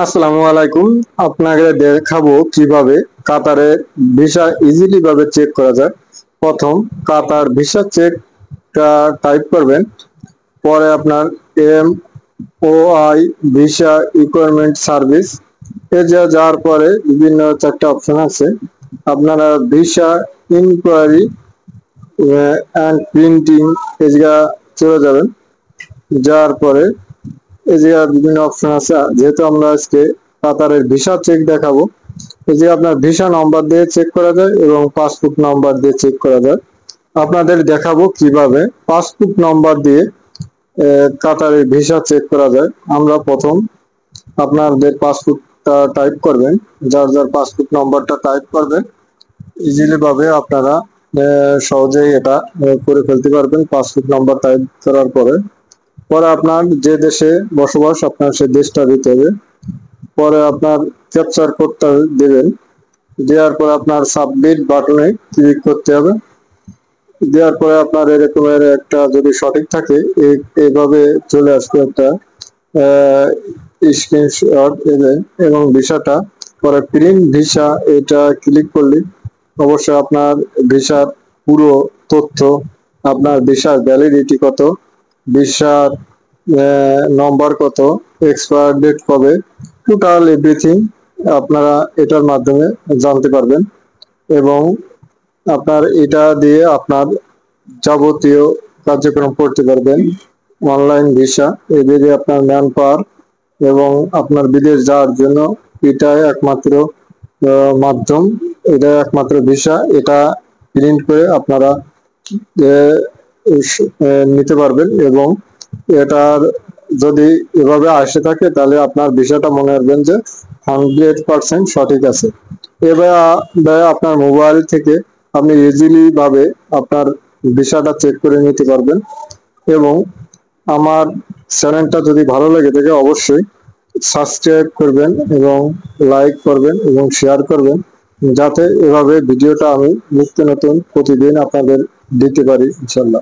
আসসালামু আলাইকুম। আপনাকে দেখাবো কিভাবে কাতারে ভিসা ইজিলি ভাবে চেক করা যায়। প্রথম কাতার ভিসা চেকটা টাইপ করবেন। পরে আপনার MOI ভিসা রিকোয়ারমেন্ট সার্ভিস যাওয়ার পরে বিভিন্ন চারটা অপশন আছে। আপনারা ভিসা ইনকোয়ারি অ্যান্ড প্রিন্টিং এই জায়গা চলে যাবেন। যাওয়ার পরে এই যে বিভিন্ন অপশন আছে, যেহেতু আমরা আজকে কাতারের ভিসা চেক দেখাবো, এই যে আপনার ভিসা নাম্বার দিয়ে চেক করা যায় এবং পাসপোর্ট নাম্বার দিয়ে চেক করা যায়। আপনাদের দেখাবো কিভাবে পাসপোর্ট নাম্বার দিয়ে কাতারের ভিসা চেক করা যায়। আমরা প্রথম আপনাদের পাসপোর্টটা টাইপ করবেন, যার যার পাসপোর্ট নাম্বারটা টাইপ করবেন। ইজিলি ভাবে আপনারা সহজেই এটা করে ফেলতে পারবেন পাসপোর্ট নাম্বার টাইপ করার পরে। পরে আপনার যে দেশে বসবাস আপনার সেই দেশটা দিতে হবে। পরে আপনার ক্যাপচার কোডটা দেবেন। দেওয়ার পরে আপনার সাবমিট বাটনে ক্লিক করতে হবে। দেওয়ার পরে আপনার এরকমের একটা যদি সঠিক থাকে এইভাবে চলে আসবে একটা স্ক্রিনশট দেবেন এবং ভিসাটা। পরে প্রিন্ট ভিসা এটা ক্লিক করলে অবশ্যই আপনার ভিসার পুরো তথ্য, আপনার ভিসার ভ্যালিডিটি কত, ভিসার নম্বর কত, এক্সপায়ার ডেট কবে, টোটাল এভরিথিং আপনারা এটার মাধ্যমে জানতে পারবেন। এবং আপনার এটা দিয়ে আপনার যাবতীয় কার্যক্রম করতে পারবেন। অনলাইন ভিসা এদিকে আপনার ম্যান পাওয়ার এবং আপনার বিদেশ যাওয়ার জন্য এটাই একমাত্র মাধ্যম, এটা একমাত্র ভিসা। এটা প্রিন্ট করে আপনারা নিতে পারবেন এবং এটার যদি এভাবে আসে থাকে তাহলে আপনার ভিসাটা মনে রাখবেন যে 100% সঠিক আছে। এবার আপনার মোবাইল থেকে আপনি ইজিলি ভাবে আপনার ভিসাটা চেক করে নিতে পারবেন। এবং আমার চ্যানেলটা যদি ভালো লেগে থাকে অবশ্যই সাবস্ক্রাইব করবেন এবং লাইক করবেন এবং শেয়ার করবেন, যাতে এভাবে ভিডিওটা আমি নিত্য নতুন প্রতিদিন আপনাদের দিতে পারি ইনশাল্লাহ।